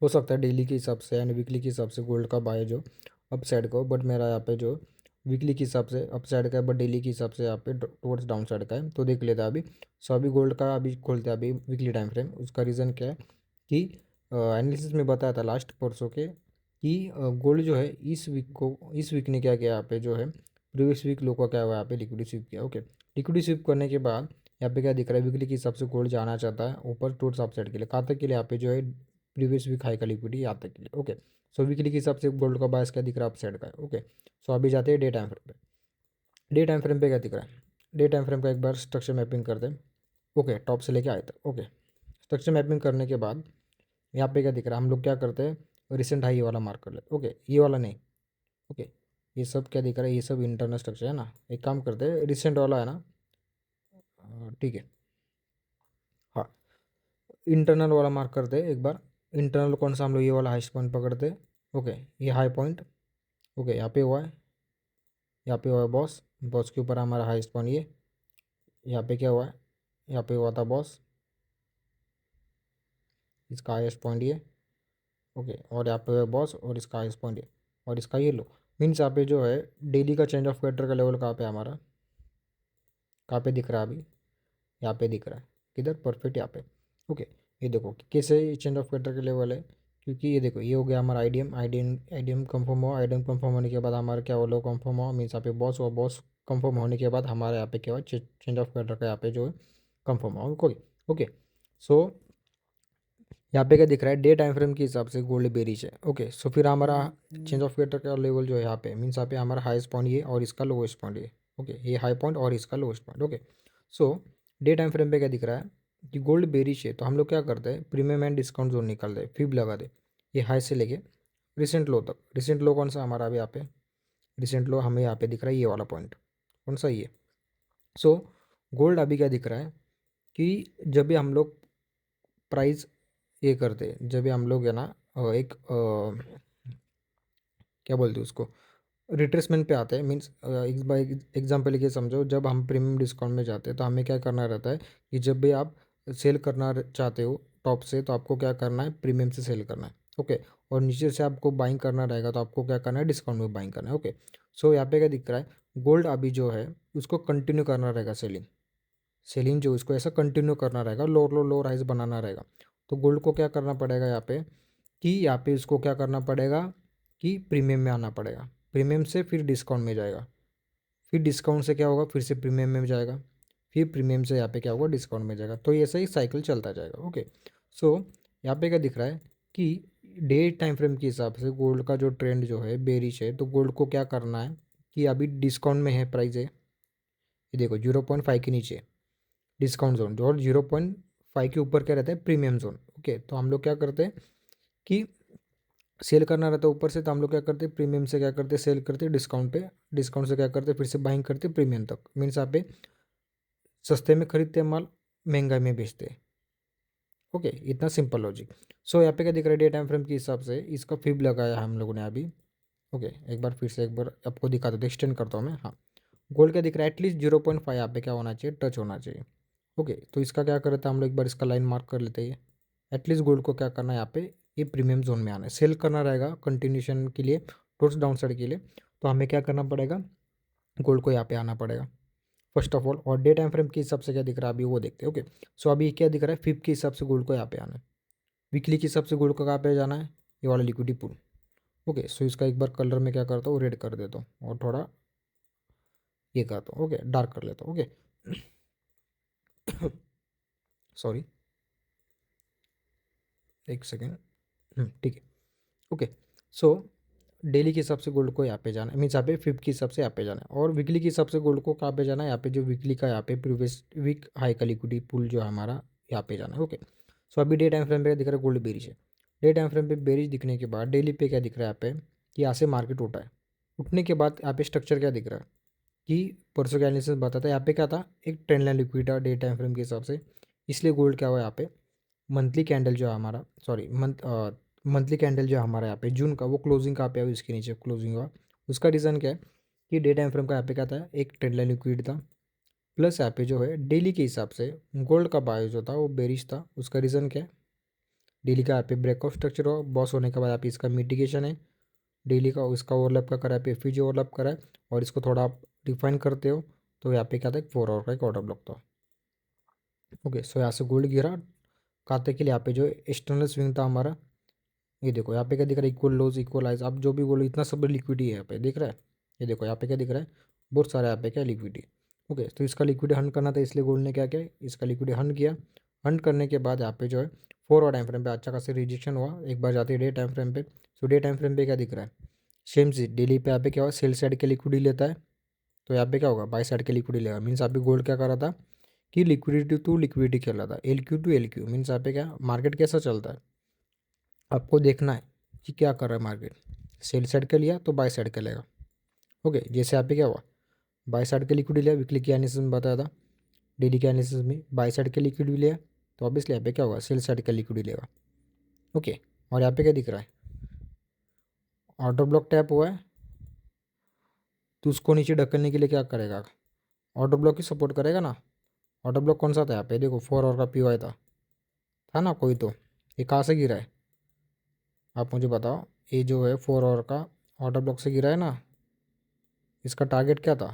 हो सकता है डेली के हिसाब से एंड वीकली के हिसाब से गोल्ड का बाय जो अप साइड का हो, बट मेरा यहाँ पे जो वीकली के हिसाब से अप साइड का है, बट डेली के हिसाब से यहाँ पे टुवर्ड्स डाउन साइड का है। तो देख लेते हैं अभी। सो अभी गोल्ड का अभी खोलते हैं अभी वीकली टाइम फ्रेम। उसका रीज़न क्या है कि एनालिसिस में बताया था लास्ट परसों के कि गोल्ड जो है इस वीक ने क्या किया यहाँ पे जो है प्रीवियस वीक लो का क्या हुआ यहाँ पे लिक्विडिटी स्वीप किया। ओके, लिक्विडिटी स्वीप करने के बाद यहाँ पे क्या दिख रहा है, वीकली के हिसाब से गोल्ड जाना चाहता है ऊपर टूवर्ड्स अपसाइड के लिए, कहाँ तक के लिए यहाँ पे जो है प्रीवियस वीक हाई का लिक्विडिटी यहाँ तक के लिए। ओके, सो वीकली के हिसाब से गोल्ड का बायस क्या दिख रहा है अपसाइड का है। ओके, सो अभी जाते हैं डे टाइम फ्रेम पे। डे टाइम फ्रेम पे क्या दिख रहा है, डे टाइम फ्रेम का एक बार स्ट्रक्चर मैपिंग करते हैं। ओके, टॉप से लेके आए तक। ओके, स्ट्रक्चर मैपिंग करने के बाद यहाँ पे क्या दिख रहा है, हम लोग क्या करते हैं रिसेंट हाई ये वाला मार्क कर लेते। ओके, ये वाला नहीं। ओके, ये सब क्या दिख रहा है, ये सब इंटरनल स्ट्रक्चर है ना। एक काम करते हैं, रिसेंट वाला है ना, ठीक है, हाँ, इंटरनल वाला मार्क करते हैं एक बार। इंटरनल कौन सा, हम लोग ये वाला हाईएस्ट पॉइंट पकड़ते हैं। ओके, ये हाई पॉइंट। ओके, यहाँ पे हुआ है, यहाँ पे हुआ है बॉस, बॉस के ऊपर हमारा हाईएस्ट पॉइंट ये। यहाँ पे क्या हुआ है, यहाँ पे हुआ था बॉस, इसका हाईएस्ट पॉइंट ये। ओके, और यहाँ पे हुआ है बॉस और इसका हाईएस्ट पॉइंट ये, और इसका ये लो। मीन्स यहाँ पे जो है डेली का चेंज ऑफ कैरेक्टर का लेवल कहाँ पे है हमारा, कहाँ पे दिख रहा है अभी, यहाँ पे दिख रहा है। किधर, परफेक्ट यहाँ पे। ओके, ये देखो कि कैसे चेंज ऑफ कैरेक्टर के लेवल है, क्योंकि ये देखो ये हो गया हमारा आईडीएम। आईडीएम कंफर्म हुआ, आईडीएम कंफर्म होने के बाद हमारा क्या हुआ, लो कंफर्म हुआ। मीन्स यहाँ पे बॉस हुआ, बॉस कंफर्म होने के बाद हमारे यहाँ पे क्या हुआ, चेंज ऑफ कैरेक्टर का यहाँ पे जो है कंफर्म हुआ। ओके, ओके, सो यहाँ पे क्या दिख रहा है, डे टाइम फ्रेम के हिसाब से गोल्ड बेरिश है। ओके, सो फिर हमारा चेंज ऑफ कैरेक्टर का लेवल जो है यहाँ पे, मीन्स यहाँ पे हमारा हाईएस्ट पॉइंट ये और इसका लोएस्ट पॉइंट ये। ओके, ये हाई पॉइंट और इसका लोएस्ट पॉइंट। ओके, सो डे टाइम फ्रेम पे क्या दिख रहा है कि गोल्ड बेरिश है, तो हम लोग क्या करते हैं, प्रीमियम एंड डिस्काउंट जोन निकालते हैं, फिब लगा दे ये हाई से लेके रिसेंट लो तक। रिसेंट लो कौन सा हमारा अभी यहाँ पे, रिसेंट लो हमें यहाँ पे दिख रहा है ये वाला पॉइंट, कौन सा ये। सो गोल्ड अभी क्या दिख रहा है कि जब भी हम लोग प्राइस ये करते, जब भी हम लोग है ना एक क्या बोलते हैं उसको, रिट्रेसमेंट पे आते हैं। मीन्स एक बाई एग्जाम्पल के समझो, जब हम प्रीमियम डिस्काउंट में जाते हैं तो हमें क्या करना रहता है कि जब भी आप सेल करना चाहते हो टॉप से, तो आपको क्या करना है, प्रीमियम से सेल करना है। ओके, और नीचे से आपको बाइंग करना रहेगा तो आपको क्या करना है, डिस्काउंट में बाइंग करना है। ओके, सो यहाँ पे क्या दिख रहा है, गोल्ड अभी जो है उसको कंटिन्यू करना रहेगा सेलिंग। सेलिंग जो इसको ऐसा कंटिन्यू करना रहेगा, लो राइज बनाना रहेगा। तो गोल्ड को क्या करना पड़ेगा यहाँ पे कि यहाँ पे इसको क्या करना पड़ेगा कि प्रीमियम में आना पड़ेगा। प्रीमियम से फिर डिस्काउंट में जाएगा, फिर डिस्काउंट से क्या होगा, फिर से प्रीमियम में जाएगा, फिर प्रीमियम से यहाँ पे क्या होगा, डिस्काउंट में जाएगा। तो ऐसा ही साइकिल चलता जाएगा। ओके, सो यहाँ पे क्या दिख रहा है कि डे टाइम फ्रेम के हिसाब से गोल्ड का जो ट्रेंड जो है बेरिश है, तो गोल्ड को क्या करना है कि अभी डिस्काउंट में है, प्राइस है ये देखो 0.5 के नीचे डिस्काउंट जोन, और 0.5 के ऊपर क्या रहता है, प्रीमियम जोन। ओके, तो हम लोग क्या करते हैं कि सेल करना रहता है ऊपर से, तो हम लोग क्या करते हैं, प्रीमियम से क्या करते हैं, सेल करते हैं डिस्काउंट पे, डिस्काउंट से क्या करते हैं, फिर से बाइंग करते हैं प्रीमियम तक। मीन्स यहाँ पे सस्ते में खरीदते हैं माल, महंगाई में बेचते हैं। ओके, इतना सिंपल लॉजिक। सो यहाँ पे क्या दिख रहा है, डे टाइम फ्रेम के हिसाब से इसका फिब लगाया है हम लोगों ने अभी। ओके, एक बार फिर से एक बार आपको दिखा दो, एक्सटेंड करता हूँ मैं। हाँ, गोल्ड क्या दिख रहा है, एटलीस्ट 0.5 यहाँ पे क्या होना चाहिए, टच होना चाहिए। ओके, तो इसका क्या करते हैं हम लोग, एक बार इसका लाइन मार्क कर लेते हैं। एटलीस्ट गोल्ड को क्या करना है यहाँ पे, ये प्रीमियम जोन में आना है, सेल करना रहेगा कंटिन्यूशन के लिए, टोर्स डाउन साइड के लिए। तो हमें क्या करना पड़ेगा, गोल्ड को यहाँ पे आना पड़ेगा फर्स्ट ऑफ ऑल। और डे टाइम फ्रेम के हिसाब से क्या दिख रहा है अभी वो देखते हैं। ओके, सो अभी क्या दिख रहा है, फिफ्थ के हिसाब से गोल्ड को यहाँ पे आना है, वीकली के हिसाब से गोल्ड को कहाँ पे जाना है, ये वाला लिक्विडिटी पूल। ओके, सो इसका एक बार कलर में क्या करता हूँ, रेड कर देता हूँ और थोड़ा ये करता हूँ। ओके, डार्क कर लेता हूँ। ओके, सॉरी, एक सेकेंड, ठीक है। ओके, सो डेली के हिसाब से गोल्ड को यहाँ पे जाना है, मीन्स यहाँ पे फिफ्थ के हिसाब से यहाँ पे जाना है, और वीकली के हिसाब से गोल्ड को कहाँ पे जाना है, यहाँ पे जो वीकली का यहाँ पे प्रीवियस वीक हाई का लिक्विडिटी पूल जो है हमारा, यहाँ पे जाना है। ओके, सो अभी डे टाइम फ्रेम पे दिख रहा है गोल्ड बेरिश है। डे टाइम फ्रेम पे बेरिश दिखने के बाद डेली पे क्या दिख रहा है यहाँ पे कि यहाँ से मार्केट उठा है। उठने के बाद यहाँ पे स्ट्रक्चर क्या दिख रहा है कि परसों का एनालिसिस बताता है, यहाँ पे क्या था, एक ट्रेंड लाइन लिक्विड था डे टाइम फ्रेम के हिसाब से। इसलिए गोल्ड क्या हुआ यहाँ पे, मंथली कैंडल जो है हमारा, सॉरी मंथली कैंडल जो है हमारा यहाँ पे जून का, वो क्लोजिंग कहाँ पे है, इसके नीचे क्लोजिंग हुआ। उसका रीज़न क्या है कि डे टाइम फ्रेम का यहाँ पे क्या था, एक ट्रेंड लाइन लिक्विड था, प्लस यहाँ पे जो है डेली के हिसाब से गोल्ड का बाय जो था वो बेरिश था। उसका रीज़न क्या है, डेली का यहाँ पे ब्रेकआउट स्ट्रक्चर हो, बॉस होने के बाद यहाँ पे इसका मिटिगेशन है, डेली का इसका ओवरलैप का करा है, पे एफवीजी ओवरलैप करा है, और इसको थोड़ा आप डिफाइन करते हो तो यहाँ पे क्या था, एक 4 आवर का एक ऑर्डर ब्लॉक था। ओके, सो यहाँ से गोल्ड गिरा, खाते के लिए यहाँ पे जो एक्सटर्नल स्विंग था हमारा, ये देखो यहाँ पे क्या दिख रहा है, इक्वल लोज इक्वल हाइज, आप जो भी बोलो इतना सब लिक्विडी है यहाँ पे दिख रहा है। ये देखो यहाँ पे क्या दिख रहा है, बहुत सारा यहाँ पे क्या लिक्विडी। ओके, तो इसका लिक्विडी हंड करना था, इसलिए गोल्ड ने क्या किया, इसका लिक्विडी हंड किया। हंड करने के बाद यहाँ पे जो है 4 आवर टाइम फ्रेम पे अच्छा खासा रिजेक्शन हुआ, एक बार जाती है डे टाइम फ्रेम पे। सो डे टाइम फ्रेम पे क्या दिख रहा है, सेम चीज डेली पे यहाँ पे क्या हुआ, सेल साइड के लिक्विडी लेता है, तो यहाँ पे क्या होगा, बाई साइड के लिक्विडी लेगा। मीन्स यहाँ पे गोल्ड क्या कर रहा था कि लिक्विडिटी टू लिक्विडिटी खेल रहा था, L Q to L Q. Means यहाँ पे क्या मार्केट कैसा चलता है आपको देखना है कि क्या कर रहा है मार्केट, सेल साइड का लिया तो बाय साइड का लेगा। ओके, जैसे यहाँ पे क्या हुआ, बाय साइड के लिक्विड लिया, वीकली के एनालिसिस में बताया था, डेली के एनालिसिस में बाय साइड के लिक्विड लिया, तो ऑब्वियसली यहाँ पे क्या होगा, सेल साइड का लिक्विड लेगा। ओके, और यहाँ पे क्या दिख रहा है, ऑर्डर ब्लॉक टैप हुआ है, तो उसको नीचे ढकलने के लिए क्या करेगा, ऑर्डर ब्लॉक ही सपोर्ट करेगा ना। ऑर्डर ब्लॉक कौन सा था यहाँ पे, देखो 4 आवर का पीवाई था ना कोई, तो ये कहाँ से गिरा है आप मुझे बताओ। ये जो है 4 आवर का ऑर्डर ब्लॉक से गिरा है ना। इसका टारगेट क्या था,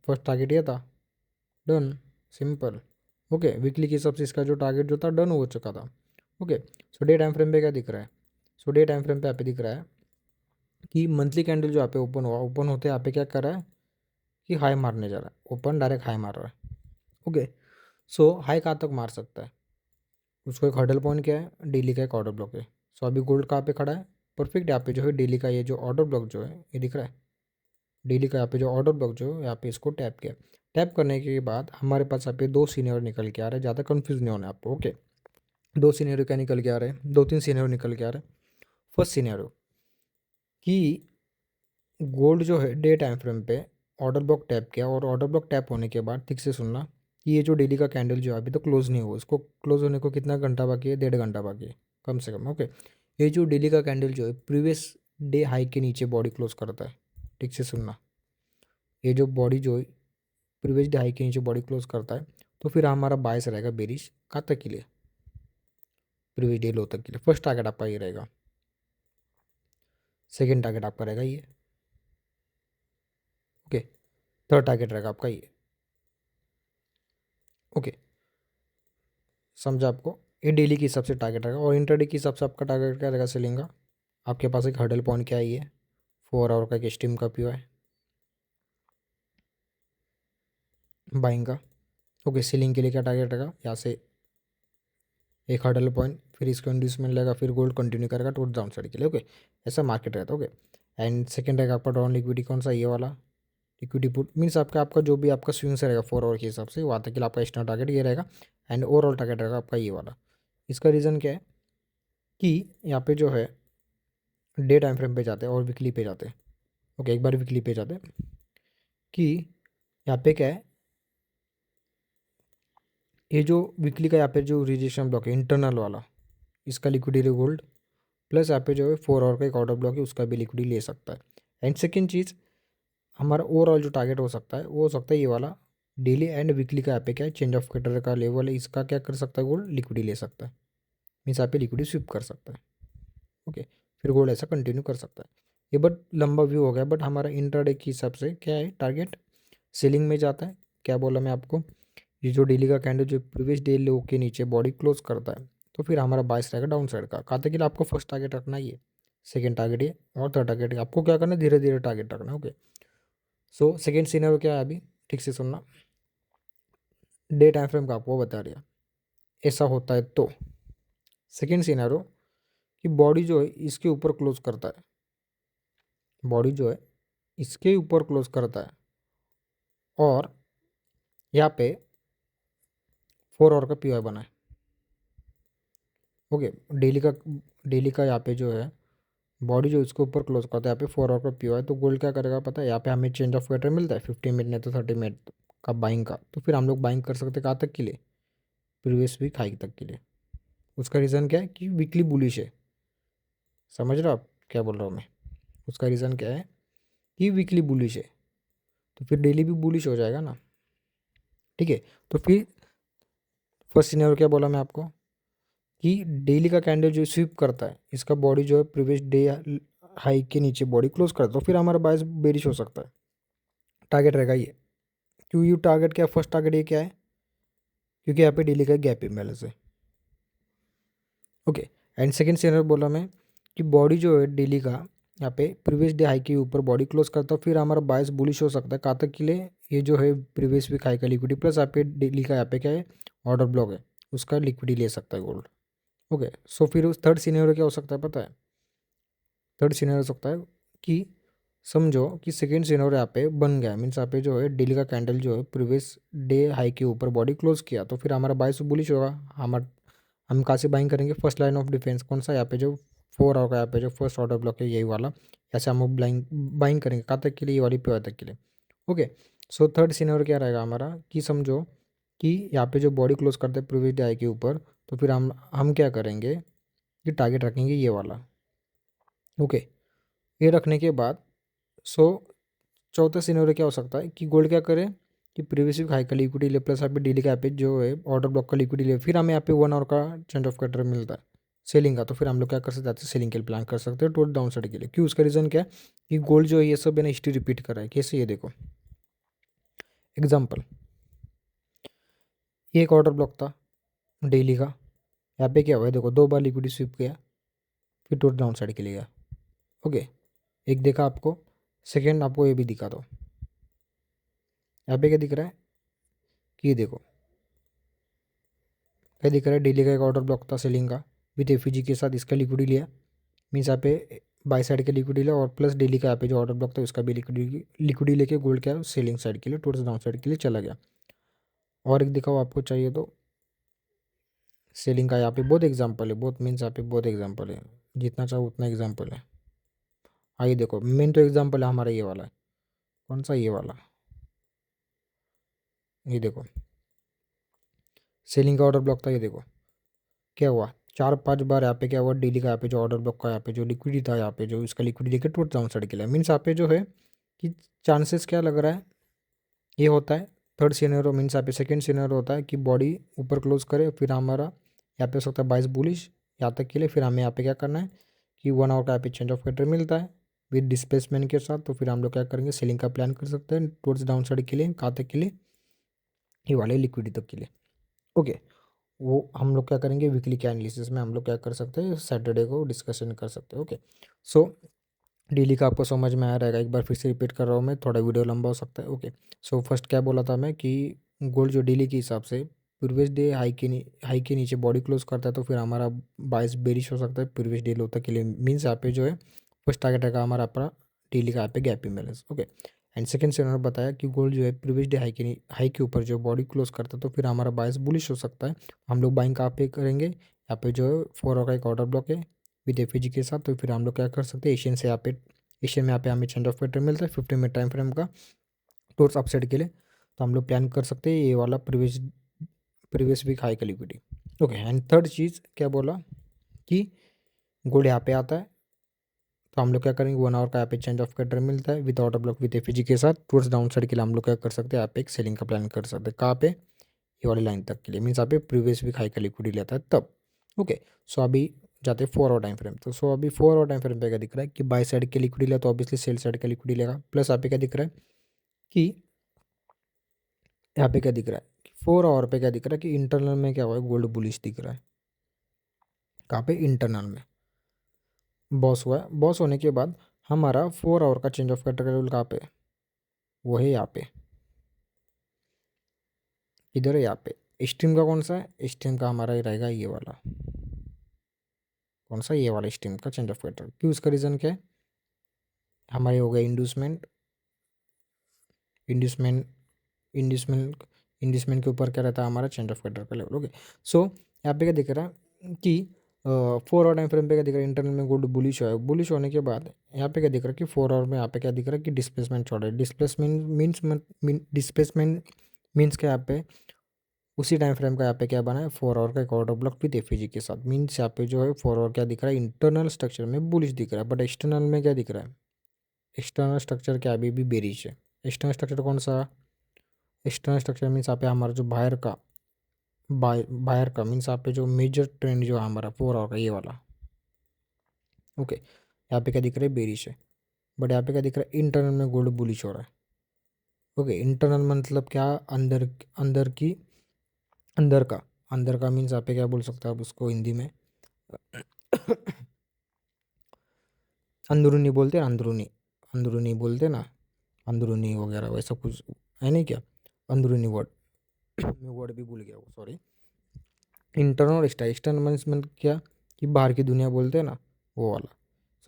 फर्स्ट टारगेट ये था, डन, सिंपल। ओके, वीकली के हिसाब से इसका जो टारगेट जो था डन हो चुका था। ओके, सो डे टाइम फ्रेम पे क्या दिख रहा है, सो डे टाइम फ्रेम पे यहाँ पे दिख रहा है कि मंथली कैंडल जो यहाँ पे ओपन हुआ, ओपन होते यहाँ पे क्या कर रहा है कि हाई मारने जा रहा है, ओपन डायरेक्ट हाई मार रहा है। ओके, सो हाई कहाँ तक मार सकता है, उसको एक हर्डल पॉइंट क्या है, डेली का एक ऑर्डर ब्लॉक है। सो अभी गोल्ड कहाँ पे खड़ा है, परफेक्ट यहाँ पे जो है डेली का ये जो ऑर्डर ब्लॉक जो है ये दिख रहा है, डेली का यहाँ पे जो ऑर्डर ब्लॉक जो है यहाँ पे इसको टैप किया। टैप करने के बाद हमारे पास यहाँ पे दो सीनियर निकल के आ रहे हैं, ज़्यादा कंफ्यूज नहीं होना आपको। ओके, दो सीनियर क्या निकल के आ रहे हैं, दो तीन सीनियर निकल के आ रहे हैं। फर्स्ट सीनियर कि गोल्ड जो है डे टाइम फ्रेम पे ऑर्डर ब्लॉक टैप किया, और ऑर्डर ब्लॉक टैप होने के बाद ठीक से सुनना कि ये जो डेली का कैंडल जो है अभी तो क्लोज नहीं हुआ, इसको क्लोज होने को कितना घंटा बाकी है, 1.5 घंटा बाकी है कम से कम। ओके, ये जो डेली का कैंडल जो है प्रीवियस डे हाई के नीचे बॉडी क्लोज करता है, ठीक से सुनना, ये जो बॉडी जो है प्रीवियस डे हाई के नीचे बॉडी क्लोज करता है, तो फिर हमारा बायस रहेगा बेरिश कहाँ तक के लिए, प्रीवियस डे लो तक के लिए। फर्स्ट टारगेट आपका ये रहेगा, सेकेंड टारगेट आपका रहेगा ये। ओके, थर्ड टारगेट रहेगा आपका ये। ओके, समझा आपको, ये डेली के हिसाब से टारगेट रहेगा, और इंटरडे के हिसाब से आपका टारगेट क्या रहेगा सेलिंग का। आपके पास एक हर्डल पॉइंट क्या है, ये 4 आवर का एक स्टीम का पीओ है बाइंग का। ओके, सेलिंग के लिए क्या टारगेट रहेगा, यहाँ से एक हर्डल पॉइंट, फिर इसको इंड्यूसमेंट लेगा, फिर गोल्ड कंटिन्यू करेगा टू डाउन साइड के लिए। ओके, ऐसा मार्केट रहता है। ओके, एंड सेकेंड रहेगा आपका ड्रॉन लिक्विडिटी कौन सा, ये वाला लिक्विडिटी पुट। मीन्स आपका आपका जो भी आपका स्विंग से रहेगा 4 आवर के हिसाब से, वहाँ तक के लिए आपका एक्स्टर्नल टारगेट ये रहेगा, एंड ओवरऑल टारगेट रहेगा आपका ये वाला। इसका रीज़न क्या है कि यहाँ पे जो है डे टाइम फ्रेम पे जाते हैं और वीकली पे जाते हैं। ओके, एक बार वीकली पे जाते हैं कि यहाँ पे क्या है, ये जो वीकली का यहाँ पे जो रिजेक्शन ब्लॉक है इंटरनल वाला, इसका लिक्विडिटी गोल्ड, प्लस यहाँ पे जो है 4 आवर का एक ऑर्डर ब्लॉक है, उसका भी लिक्विडिटी ले सकता है। एंड सेकेंड चीज़, हमारा ओवरऑल जो टारगेट हो सकता है वो हो सकता है ये वाला, डेली एंड वीकली का यहाँ पे क्या है, चेंज ऑफ कैटर का लेवल है, इसका क्या कर सकता है गोल्ड, लिक्विडिटी ले सकता है। मीन्स यहाँ पे लिक्विडिटी स्विप कर सकता है। ओके, फिर गोल्ड ऐसा कंटिन्यू कर सकता है। ये बट लंबा व्यू हो गया, बट हमारा इंट्राडे के हिसाब से क्या है टारगेट, सेलिंग में जाता है। क्या बोला मैं आपको, ये जो डेली का कैंडल जो प्रीवियस डे लो के नीचे बॉडी क्लोज करता है, तो फिर हमारा बाइस रहेगा डाउन साइड का। खाते के लिए आपको फर्स्ट टारगेट रखना है ये, सेकेंड टारगेट ये, और थर्ड टारगेट आपको क्या करना है, धीरे धीरे टारगेट रखना है। ओके, सो सेकेंड सीनर क्या है अभी, ठीक से सुनना, डे टाइम फ्रेम का आपको बता रहा, ऐसा होता है तो सेकेंड सीनर कि बॉडी जो है इसके ऊपर क्लोज करता है, बॉडी जो है इसके ऊपर क्लोज करता है, और यहाँ पे 4 आवर का पीओ बना है। ओके, डेली का यहाँ पे जो है बॉडी जो इसके ऊपर क्लोज करता है, यहाँ पे 4 आवर का पीओ है, तो गोल्ड क्या करेगा पता है, यहाँ पे हमें चेंज ऑफ कैटर मिलता है 15 मिनट नहीं तो 30 मिनट का बाइंग का, तो फिर हम लोग बाइंग कर सकते हैं कहाँ तक के लिए, प्रीवियस वीक हाई तक के लिए। उसका रीज़न क्या है कि वीकली बुलिश है, समझ रहे हो आप क्या बोल रहा हूँ मैं। उसका रीज़न क्या है कि वीकली बुलिश है, तो फिर डेली भी बुलिश हो जाएगा ना। ठीक है, तो फिर फर्स्ट सीनियर क्या बोला मैं आपको कि डेली का कैंडल जो स्वीप करता है, इसका बॉडी जो है प्रीवियस डे हाई के नीचे बॉडी क्लोज करता है, तो फिर हमारा बायस बेरिश हो सकता है। टारगेट रहेगा ये। क्यों यू टारगेट क्या, फर्स्ट टारगेट ये क्या है, क्योंकि यहाँ पे डेली का गैप इम्बैलेंस है। ओके, एंड सेकेंड सिनेरियो बोला मैं कि बॉडी जो है डेली का यहाँ पे प्रीवियस डे हाई के ऊपर बॉडी क्लोज करता है, फिर हमारा बायस बुलिश हो सकता है। कहाँ तक के लिए, ये जो है प्रीवियस वीक हाई का लिक्विडिटी प्लस यहाँ पे डेली का यहाँ पे क्या है ऑर्डर ब्लॉक है, उसका लिक्विडिटी ले सकता है गोल्ड। ओके, सो फिर उस थर्ड सिनेरियो क्या हो सकता है पता है? थर्ड सिनेरियो हो सकता है कि समझो कि सेकेंड सिनेरियो यहाँ पे बन गया, मीन्स यहाँ पे जो है डेली का कैंडल जो है प्रीवियस डे हाई के ऊपर बॉडी क्लोज किया, तो फिर हमारा बायस बुलिश होगा। हमारा हम कहाँ से बाइंग करेंगे, फर्स्ट लाइन ऑफ डिफेंस कौन सा, यहाँ पे जो 4 आवर का यहाँ पे जो फर्स्ट ऑर्डर ब्लॉक है यही वाला, ऐसे हम बाइंग करेंगे कहाँ तक के लिए, ये वाली पे तक के लिए। ओके, सो थर्ड सिनेरियो क्या रहेगा हमारा कि समझो कि यहाँ पे जो बॉडी क्लोज करते हैं प्रीवियस डे हाई के ऊपर, तो फिर हम क्या करेंगे कि टारगेट रखेंगे ये वाला। ओके, ये रखने के बाद सो चौथा सिनेरियो क्या हो सकता है कि गोल्ड क्या करे कि प्रीवियस वीक हाई का लिक्विडिटी ले प्लस यहाँ पे डेली का यहाँ पे जो है ऑर्डर ब्लॉक का लिक्विडिटी ले, फिर हमें यहाँ पे 1 आवर का चेंज ऑफ कैटर मिलता है सेलिंग का, तो फिर हम लोग क्या कर सकते हैं, सेलिंग के लिए प्लान कर सकते हैं टोटल डाउन साइड के लिए। क्यों, उसका रीज़न क्या है कि गोल्ड जो है ये सब है ना हिस्ट्री रिपीट कर रहा है। कैसे, ये देखो एग्जाम्पल, ये एक ऑर्डर ब्लॉक था डेली का, यहाँ पे क्या हुआ है देखो 2 बार लिक्विडिटी स्विप किया, फिर टोटल डाउन साइड के लिए गया। ओके, एक देखा आपको, सेकेंड आपको ये भी दिखा दो, यहाँ पे क्या दिख रहा है कि ये देखो क्या दिख रहा है, डेली का एक ऑर्डर ब्लॉक था सेलिंग का विथ एफीजी के साथ, इसका लिक्विडिटी लिया, मीन्स यहाँ पे बाई साइड के लिक्विडिटी लिया, और प्लस डेली का यहाँ पे जो ऑर्डर ब्लॉक था उसका भी लिक्विडिटी लेके गोल्ड क्या सेलिंग साइड के लिए टूवर्ड्स डाउन साइड के लिए चला गया। और एक दिखाओ आपको चाहिए तो सेलिंग का, यहाँ पे बहुत एग्जाम्पल है, बहुत मीन्स यहाँ पे बहुत एग्जाम्पल है, जितना चाहो उतना एग्जाम्पल है। आइए देखो, मेन तो एग्जाम्पल है हमारा ये वाला है, कौन सा, ये वाला, ये देखो सेलिंग का ऑर्डर ब्लॉक था, ये देखो क्या हुआ 4-5 बार यहाँ पे क्या हुआ, डेली का यहाँ पे जो ऑर्डर ब्लॉक का यहाँ पे जो लिक्विडिटी था, यहाँ पे जो इसका लिक्विडिटी लेके टूट डाउन साइड के लिए, मीन्स यहाँ पे जो है कि चांसेस क्या लग रहा है, ये होता है थर्ड सिनेरियो, मीन्स यहाँ पे सेकंड सिनेरियो होता है कि बॉडी ऊपर क्लोज करे, फिर हमारा यहाँ पे हो सकता है 22 बुलिश यहाँ तक के लिए, फिर हमें यहाँ पे क्या करना है कि 1 आवर का यहाँ पे चेंज ऑफ कैटर मिलता है विद डिस्प्लेसमेंट के साथ, तो फिर हम लोग क्या करेंगे सेलिंग का प्लान कर सकते हैं टूवर्ड्स डाउन साइड के लिए, कहाँ तक के लिए, ये वाले लिक्विडिटी तक के लिए। ओके, वो हम लोग क्या करेंगे वीकली के एनालिसिस में, हम लोग क्या कर सकते हैं सैटरडे को डिस्कशन कर सकते हैं। ओके, सो डेली का आपको समझ में आया रहेगा, एक बार फिर से रिपीट कर रहा हूँ मैं, थोड़ा वीडियो लंबा हो सकता है। ओके, सो फर्स्ट क्या बोला था मैं कि गोल्ड जो डेली के हिसाब से प्रीवियस डे हाई के नीचे बॉडी क्लोज करता है, तो फिर हमारा बाइस बेरिश हो सकता है प्रीवियस डे लो तक के लिए, मीन्स यहाँ पे जो है फर्स्ट टारगेट रहेगा हमारा अपना डेली का यहाँ पे gap imbalance. Okay, and second से उन्होंने बताया कि गोल्ड जो है प्रीवियस डे हाई के ऊपर जो बॉडी क्लोज करता है, तो फिर हमारा बाइस बुलिश हो सकता है। हम लोग बाइंग कहाँ पे करेंगे, यहाँ पे जो है 4 आवर का एक ऑर्डर ब्लॉक है विद एफीजी के साथ, तो फिर हम लोग क्या कर सकते हैं एशियन से यहाँ पे, एशियन में यहाँ पे हमें चेंज ऑफ पैटर्न मिलता है 15 मिनट टाइम फ्रेम का टोर्स अपसाइड के लिए, तो हम लोग प्लान कर सकते हैं ये वाला प्रीवियस वीक हाई का लिक्विडिटी। ओके, एंड थर्ड चीज़ क्या बोला कि गोल्ड यहाँ पे आता है, तो हम लोग क्या करेंगे 1 आवर का यहाँ पे चेंज ऑफ कैटर मिलता है विद ऑर्डर ब्लॉक विद एफीजी के साथ टूवर्ड्स डाउन साइड के लिए, हम लोग क्या कर सकते हैं यहाँ पे एक सेलिंग का प्लान कर सकते हैं, कहाँ पे, ये वाली लाइन तक के लिए, मीन्स यहाँ पे प्रीवियस वीक हाई का लिक्विडिटी लेता है तब। ओके, सो अभी जाते हैं 4 आवर टाइम फ्रेम, तो सो अभी 4 आवर टाइम फ्रेम पे क्या दिख रहा है कि बाई साइड के लिक्विडिटी लिया, तो ऑब्वियसली सेल साइड का लिक्विडिटी लेगा, प्लस यहाँ पे क्या दिख रहा है कि यहाँ पे क्या दिख रहा है कि 4 आवर पे क्या दिख रहा है कि इंटरनल में क्या हुआ है गोल्ड बुलिश दिख रहा है, कहाँ पे, इंटरनल में बॉस हुआ है। बॉस होने के बाद हमारा 4 आवर का चेंज ऑफ कैटेगरी कहाँ पे, वो है यहाँ पे, इधर है यहाँ पे। स्ट्रीम का कौन सा है, स्ट्रीम का हमारा ही रहेगा ये वाला, कौन सा, ये वाला स्ट्रीम का चेंज ऑफ कैटेगरी। क्यों, उसका रीज़न क्या है, हमारे हो गया इंड्यूसमेंट, इंड्यूसमेंट इंड्यूसमेंट इंड्यूसमेंट के ऊपर क्या रहता है हमारा चेंज ऑफ कैटेगरी का लेवल। ओके, सो यहाँ पे क्या दिख रहा है कि 4 आवर टाइम फ्रेम पे क्या दिख रहा है, इंटरनल में गोल्ड बुलिश है, बुलिश होने के बाद यहाँ पे क्या दिख रहा है कि 4 आवर में यहाँ पे क्या दिख रहा है कि डिस्प्लेसमेंट छोड़ रहा है। डिस्प्लेसमेंट मीन्स क्या, यहाँ पे उसी टाइम फ्रेम का यहाँ पे क्या बना है 4 आवर का एक ऑर्डर ब्लॉक विद एफीजी के साथ, मीन्स यहाँ पे जो है 4 आवर क्या दिख रहा है इंटरनल स्ट्रक्चर में बुलिश दिख रहा है, बट एक्सटर्नल में क्या दिख रहा है, एक्सटर्नल स्ट्रक्चर क्या अभी भी बेरिश है। एक्सटर्नल स्ट्रक्चर कौन सा, एक्सटर्नल स्ट्रक्चर मीन्स यहाँ पे हमारा जो बाहर का बायर का मीन्स यहाँ पे जो मेजर ट्रेंड जो है हमारा 4 आवर का ये वाला। ओके, यहाँ पे क्या दिख रहा है, बेरिश है, बट यहाँ पे क्या दिख रहा है, इंटरनल में गोल्ड बुलिश हो रहा है। ओके, इंटरनल मतलब क्या, अंदर अंदर की अंदर का मीन्स यहाँ पे क्या बोल सकते हैं आप उसको हिंदी में अंदरूनी बोलते हैं, अंदरूनी अंदरूनी बोलते हैं ना, अंदरूनी वगैरह वैसा कुछ है नहीं क्या, अंदरूनी वर्ड मैं वर्ड भी भूल गया हूँ, सॉरी। इंटरनल और एक्सटर्नल मीन्स मतलब क्या, कि बाहर की दुनिया बोलते हैं ना, वो वाला।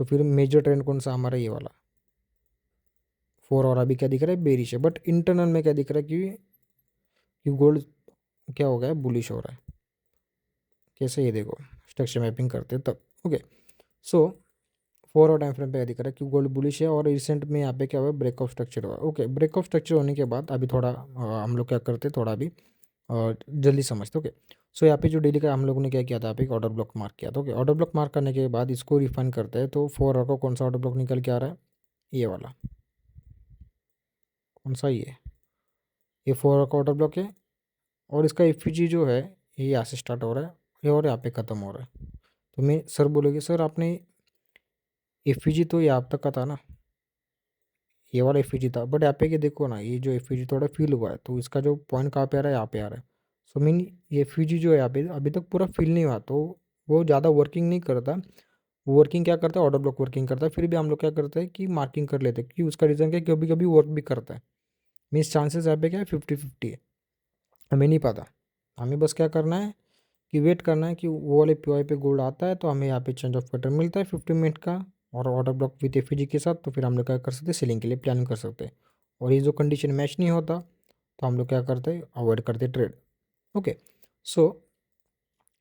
सो फिर मेजर ट्रेंड कौन सा हमारा, ये वाला 4 और अभी क्या दिख रहा है, बेरिश है, बट इंटरनल में क्या दिख रहा है कि गोल्ड क्या हो गया है, बुलिश हो रहा है। कैसे, ये देखो स्ट्रक्चर मैपिंग करते हैं तब। ओके, सो 4 और टाइम फ्रेम पे क्या दिख रहा है कि गोल्ड बुलिश है, और रिसेंट में यहाँ पे क्या हुआ, ब्रेक ऑफ स्ट्रक्चर हुआ। ओके, ब्रेक ऑफ स्ट्रक्चर होने के बाद अभी थोड़ा हम लोग क्या करते हैं, थोड़ा अभी जल्दी समझते। ओके, सो यहाँ पे जो डेली का हम लोगों ने क्या किया था, यहाँ पे एक ऑर्डर ब्लॉक मार्क किया था। ओके, ऑर्डर ब्लॉक मार्क करने के बाद इसको रिफाइन करते हैं, तो 4 आवर का कौन सा ऑर्डर ब्लॉक निकल के आ रहा है, ये वाला, कौन सा, ये 4 आवर का ऑर्डर ब्लॉक है, और इसका एफईजी जो है ये यहाँ से स्टार्ट हो रहा है, ये और यहाँ पे ख़त्म हो रहा है। तो मैं सर बोलोगे, सर आपने एफईजी तो ये आप तक का था ना, ये वाला एफईजी था, बट यहाँ पे कि देखो ना, ये जो एफईजी थोड़ा फील हुआ है, तो इसका जो पॉइंट कहाँ पे आ रहा है, यहाँ पे आ रहा है। सो मीन ये एफईजी जो है यहाँ पे अभी तक पूरा फील नहीं हुआ, तो वो ज़्यादा वर्किंग नहीं करता। वर्किंग क्या करता है, ऑर्डर ब्लॉक वर्किंग करता है, फिर भी हम लोग क्या करते हैं कि मार्किंग कर लेते हैं, कि उसका रीज़न क्या है, कभी कभी वर्क भी करता है। मीन्स चांसेस यहाँ पे क्या है, 50-50 है। हमें नहीं पता, हमें बस क्या करना है कि वेट करना है कि वो वाले पी पे गोल्ड आता है, तो हमें यहाँ पे चेंज ऑफ पैटर्न मिलता है 50 मिनट का, और ऑर्डर ब्लॉक विथ एफईजी के साथ, तो फिर हम लोग क्या कर सकते हैं, सेलिंग के लिए प्लान कर सकते हैं। और ये जो कंडीशन मैच नहीं होता, तो हम लोग क्या करते हैं, अवॉइड करते ट्रेड। ओके, सो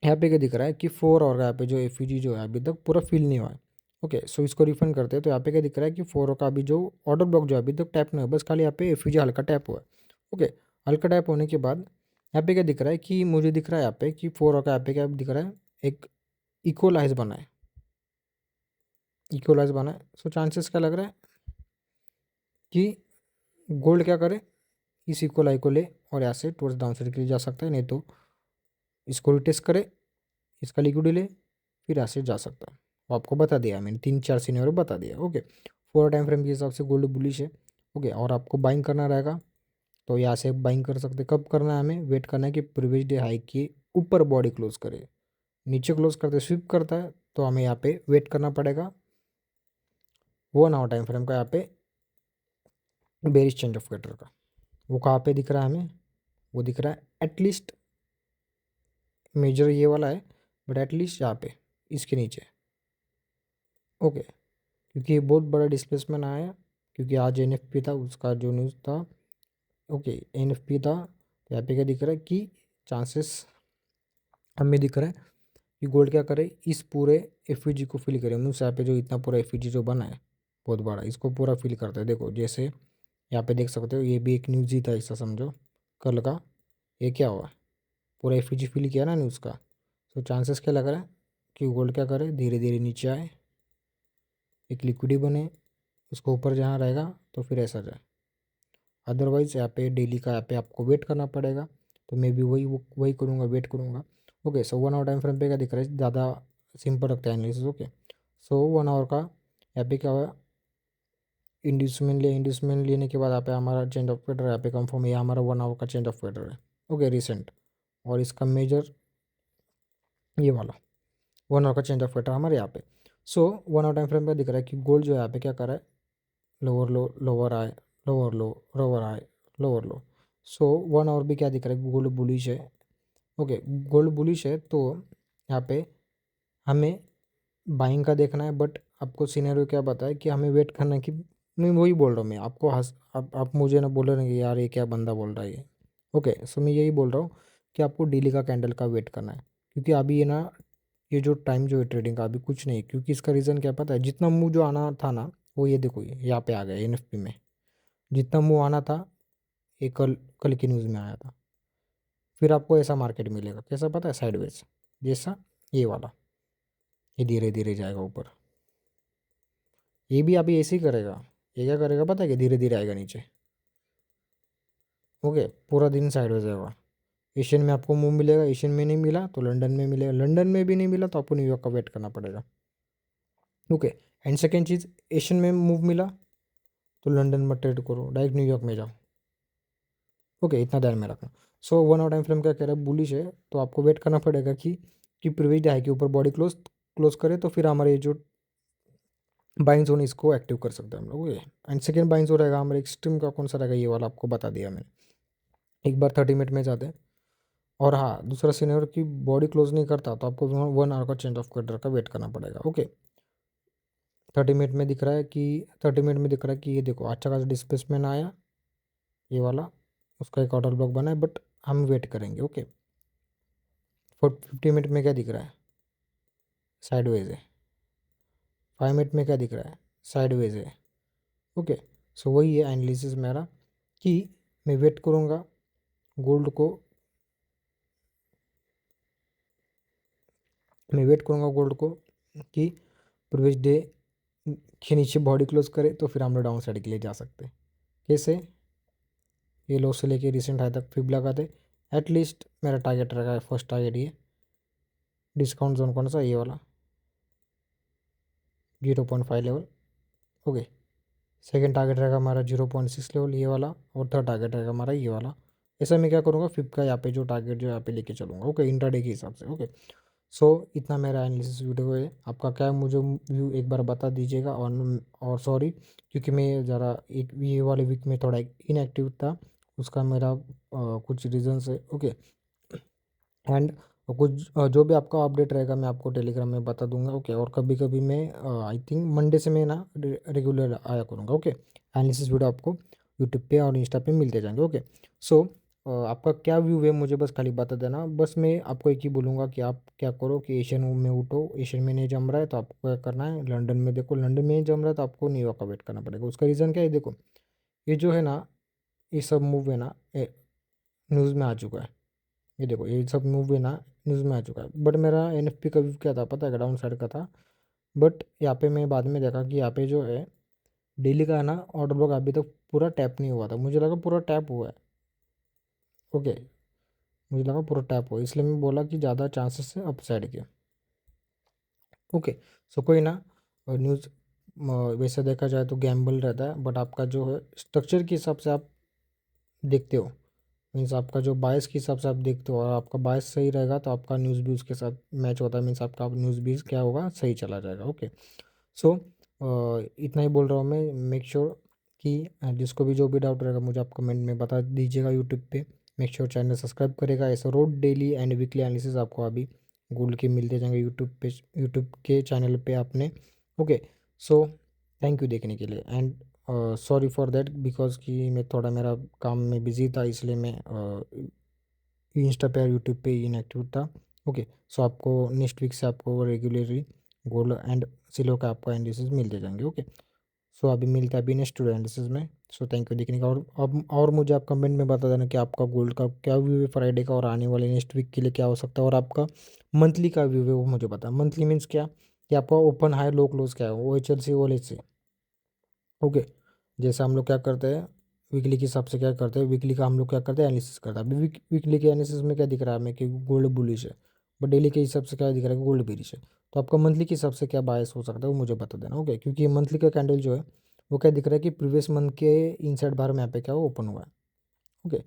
यहाँ पे क्या दिख रहा है कि 4 आवर का यहाँ पे जो एफईजी जो है अभी तक पूरा फिल नहीं हुआ है। ओके, सो इसको रिफंड करते हैं, तो यहाँ पे क्या दिख रहा है कि 4 आवर का अभी जो ऑर्डर ब्लॉक जो है अभी तक टैप नहीं हुआ, बस खाली यहाँ पे एफईजी हल्का टैप हुआ है। ओके, हल्का टैप होने के बाद यहाँ पे क्या दिख रहा है, कि मुझे दिख रहा है यहाँ पे कि 4 आवर का यहाँ पे क्या दिख रहा है, एक इक्वलाइज बना है, इक्वलाइज बना है। सो चांसेस क्या लग रहा है कि गोल्ड क्या करे, इस इक्वलाई को ले और यहाँ से टुवर्ड्स डाउन साइड के लिए जा सकता है, नहीं तो इसको रिटेस्ट करे, इसका लिक्विड ले, फिर यहाँ से जा सकता है। वो आपको बता दिया मैंने, 3-4 सीनियर बता दिया। ओके, 4 टाइम फ्रेम के हिसाब से गोल्ड बुलिश है। ओके, और आपको बाइंग करना रहेगा, तो यहाँ से बाइंग कर सकते। कब करना है, हमें वेट करना है कि प्रीवियस डे हाई के ऊपर बॉडी क्लोज करे, नीचे क्लोज करते स्विप करता है, तो हमें यहाँ पे वेट करना पड़ेगा 1 आवर टाइम फ्रेम का, यहाँ पे बेरिश चेंज ऑफ कैटर का। वो कहाँ पे दिख रहा है हमें, वो दिख रहा है एटलीस्ट, मेजर ये वाला है, बट एटलीस्ट यहाँ पे इसके नीचे। ओके, क्योंकि ये बहुत बड़ा डिस्प्लेसमेंट आया, क्योंकि आज एनएफपी था, उसका जो न्यूज़ था। ओके, एनएफपी था, तो यहाँ पे क्या दिख रहा है कि चांसेस हमें दिख रहा है कि गोल्ड क्या करे, इस पूरे एफईजी को फिल करे, मीन्स यहाँ पे जो इतना पूरा एफईजी जो बना है बहुत बड़ा, इसको पूरा फिल करता है। देखो जैसे यहाँ पे देख सकते हो, ये भी एक न्यूज़ ही था, ऐसा समझो कल का। ये क्या हुआ, पूरा एफईजी फिल किया ना न्यूज़ का। तो चांसेस क्या लग रहा है कि गोल्ड क्या करे, धीरे धीरे नीचे आए, एक लिक्विडी बने, उसको ऊपर जहाँ रहेगा तो फिर ऐसा जाए। अदरवाइज़ यहाँ पे डेली का यहाँ पे आपको वेट करना पड़ेगा, तो मैं भी वही करूँगा, वेट करूँगा। Okay, so 1 hour time frame पे क्या दिख रहा है, ज़्यादा सिंपल रखता है एनालिसिस। ओके, सो 1 आवर का यहाँ पे क्या हुआ, इंड्यूसमेंट लेने के बाद यहाँ पे हमारा चेंज ऑफ वेटर यहाँ पे कंफर्म, ये हमारा 1 आवर का चेंज ऑफ वेटर है। ओके, रिसेंट, और इसका मेजर ये वाला 1 आवर का चेंज ऑफ वेटर हमारे यहाँ पे। सो 1 आवर टाइम फ्रेम पे दिख रहा है कि गोल्ड जो है यहाँ पे क्या कर रहा है, लोअर लो, लोअर आए, लोअर लो, लोअर आए, लोअर लो। सो 1 आवर भी क्या दिख रहा है, गोल्ड बुलिश है। ओके, गोल्ड बुलिश है, तो यहाँ पे हमें बाइंग का देखना है, बट आपको सिनेरियो क्या बताए कि हमें वेट करना है कि, मैं वही बोल रहा हूँ, मैं आपको हंस आप मुझे ना बोल रहे हैं कि यार ये क्या बंदा बोल रहा है ये। ओके, सो मैं यही बोल रहा हूँ कि आपको डेली का कैंडल का वेट करना है, क्योंकि अभी ये ना, ये जो टाइम जो है ट्रेडिंग का अभी कुछ नहीं है, क्योंकि इसका रीज़न क्या पता है, जितना मुँह जो आना था ना, वो ये देखो ये यहाँ पे आ गया एनएफपी में, जितना मुँह आना था ये कल कल की न्यूज़ में आया था। फिर आपको ऐसा मार्केट मिलेगा, कैसा पता है, साइडवेज जैसा, ये वाला, ये धीरे धीरे जाएगा ऊपर। ये भी अभी ऐसे ही करेगा, ये क्या करेगा पता है, कि धीरे धीरे आएगा नीचे। ओके, पूरा दिन साइडवेज आएगा, एशियन में आपको मूव मिलेगा, एशियन में नहीं मिला तो लंदन में मिलेगा, लंदन में भी नहीं मिला तो आपको न्यूयॉर्क का वेट करना पड़ेगा। Okay, and second cheese, Asian में मूव मिला तो लंदन में ट्रेड करो, डायरेक्ट न्यूयॉर्क में जाओ। ओके, इतना ध्यान में रखना। सो 1 आवर टाइम फ्रेम क्या कह रहा है, बुलिश है, तो आपको वेट करना पड़ेगा कि प्रीवियस हाई के ऊपर बॉडी क्लोज क्लोज करे तो फिर हमारे जो बाइंग जोन इसको एक्टिव कर सकते हैं हम लोग। एंड सेकेंड बाइंग जोन रहेगा हमारे एक्सट्रीम का, कौन सा रहेगा, ये वाला आपको बता दिया मैंने। एक बार 30 मिनट में जाते हैं, और हाँ, दूसरा सीनियर की बॉडी क्लोज नहीं करता तो आपको 1 आवर का चेंज ऑफ कटर का वेट करना पड़ेगा। ओके, 30 मिनट में दिख रहा है कि 30 मिनट में दिख रहा है कि ये देखो अच्छा खासा डिस्प्लेसमेंट आया, ये वाला उसका एक ऑर्डर ब्लॉक बना है, बट हम वेट करेंगे। ओके, 50 मिनट में क्या दिख रहा है, साइडवेज है। 5 मिनट में क्या दिख रहा है, साइडवेज है। ओके, सो वही है एनालिसिस मेरा कि मैं वेट करूँगा गोल्ड को, मैं वेट करूँगा गोल्ड को कि प्रीवियस डे के नीचे बॉडी क्लोज करे तो फिर हम लोग डाउन साइड के लिए जा सकते हैं। कैसे, ये लो से लेके रिसेंट हाई तक फिब लगा दे। एटलीस्ट मेरा टारगेट रहेगा, फर्स्ट टारगेट ये डिस्काउंट जोन कौन सा, ये वाला 0.5 लेवल। ओके, सेकेंड टारगेट रहेगा हमारा 0.6 लेवल, ये वाला, और थर्ड टारगेट रहेगा हमारा ये वाला। ऐसा मैं क्या करूँगा, फिफ्थ का यहाँ पे जो टारगेट जो यहाँ पे लेके चलूँगा। ओके, इंट्राडे के हिसाब से। ओके, सो इतना मेरा एनालिसिस वीडियो है। आपका क्या मुझे व्यू एक बार बता दीजिएगा। और सॉरी, क्योंकि मैं ज़रा एक ये वाले वीक में थोड़ा इनएक्टिव था, उसका मेरा कुछ रीजंस है। ओके, एंड कुछ जो भी आपका अपडेट रहेगा मैं आपको टेलीग्राम में बता दूंगा। ओके, और कभी कभी मैं आई थिंक मंडे से मैं ना रेगुलर आया करूँगा। ओके, एनालिसिस वीडियो आपको यूट्यूब पे और इंस्टा पे मिलते जाएंगे। ओके, सो आपका क्या व्यू है मुझे बस खाली बता देना। बस मैं आपको एक ही बोलूँगा कि आप क्या करो कि एशियन में उठो, एशियन में नहीं जम रहा है तो आपको क्या करना है, लंदन में देखो, लंदन में नहीं जम रहा है तो आपको न्यूयॉर्क का वेट करना पड़ेगा। उसका रीज़न क्या है, देखो ये जो है ना, ये सब मूव है ना न्यूज़ में आ चुका है। ये देखो ये सब मूव है ना न्यूज़ में आ चुका है, बट मेरा एनएफपी का व्यू क्या था पता है, डाउन साइड का था। बट यहाँ पे मैं बाद में देखा कि यहाँ पे जो है डेली का है ना ऑर्डर ब्लॉक अभी तक पूरा टैप नहीं हुआ था, मुझे लगा पूरा टैप हुआ है। ओके, मुझे लगा पूरा टैप हुआ, इसलिए मैं बोला कि ज़्यादा चांसेस है अपसाइड के। ओके, सो कोई ना, न्यूज़ वैसे देखा जाए तो गैम्बल रहता है, बट आपका जो है स्ट्रक्चर के हिसाब से आप देखते हो, मीन्स आपका जो बायस के हिसाब से आप देखते हो, और आपका बायस सही रहेगा तो आपका न्यूज़ भी उसके साथ मैच होता है, मीन्स आपका न्यूज़ भी क्या होगा, सही चला जाएगा। ओके, सो इतना ही बोल रहा हूँ मैं। मेक श्योर कि जिसको भी जो भी डाउट रहेगा मुझे आप कमेंट में बता दीजिएगा यूट्यूब पे। मेक श्योर चैनल सब्सक्राइब करेगा, ऐसा road daily and weekly analysis आपको अभी गोल्ड के मिलते जाएंगे यूट्यूब पे, यूट्यूब के चैनल पे आपने। ओके, सो थैंक यू देखने के लिए, and sorry for that because कि मैं थोड़ा मेरा काम में बिजी था, इसलिए मैं इंस्टा पे और यूट्यूब पे इनएक्टिव था। ओके, सो आपको नेक्स्ट वीक से आपको रेगुलरली गोल्ड एंड सिल्वर का आपको एनालिसिस मिलते जाएंगे। ओके, सो अभी मिलता है अभी नेक्स्ट एनालिसिस में। सो थैंक यू देखने का, और अब और मुझे आप कमेंट में बता देना कि आपका गोल्ड का क्या व्यू है फ्राइडे का, और आने वाले नेक्स्ट वीक के लिए क्या हो सकता है, और आपका मंथली का व्यू है वो मुझे बता। मंथली मीन्स क्या, कि आपका ओपन हाई लो क्लोज क्या है, O H L C O L H C. Okay, जैसे हम लोग क्या करते हैं वीकली के हिसाब से, क्या करते हैं वीकली का हम लोग क्या करते हैं, एनालिसिस करते हैं। अभी वीकली के एनालिसिस में क्या दिख रहा है हमें कि गोल्ड बुलिश है, बट डेली के हिसाब से क्या दिख रहा है कि गोल्ड बेरिश है। तो आपका मंथली के हिसाब से क्या बायस हो सकता है वो मुझे बता देना। ओके, क्योंकि मंथली का कैंडल जो है वो क्या दिख रहा है कि प्रीवियस मंथ के इनसाइड बार में यहाँ पे क्या ओपन हुआ है। ओके,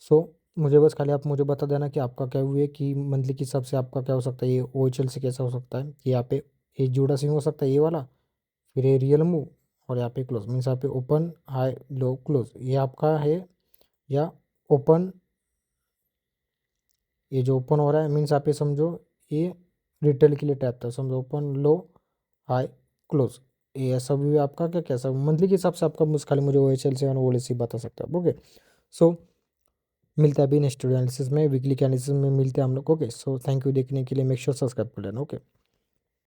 सो मुझे बस खाली आप मुझे बता देना कि आपका क्या हुआ है कि मंथली के हिसाब से आपका क्या हो सकता है, ये ओ एच एल से कैसा हो सकता है कि यहाँ पे ये जूड़ा सिंह हो सकता है, ये वाला, फिर ये रियल मूव, और यहाँ पे क्लोज, मीन्स यहाँ पे ओपन हाई लो क्लोज ये आपका है, या ओपन, ये जो ओपन हो रहा है मीन्स यहाँ पे समझो ये रिटेल के लिए टैप था, समझो ओपन लो हाई क्लोज, ये ऐसा भी आपका क्या कैसा मंथली के हिसाब से आपका खाली मुझे ओ एच एल से और ओ एल सी बता सकता है। ओके, सो मिलता है अभी नेक्स्ट एनालिसिस में, वीकली के एनालिसिस में मिलते हैं हम लोग। ओके, सो थैंक यू देखने के लिए, मेक श्योर सब्सक्राइब कर लेना। ओके।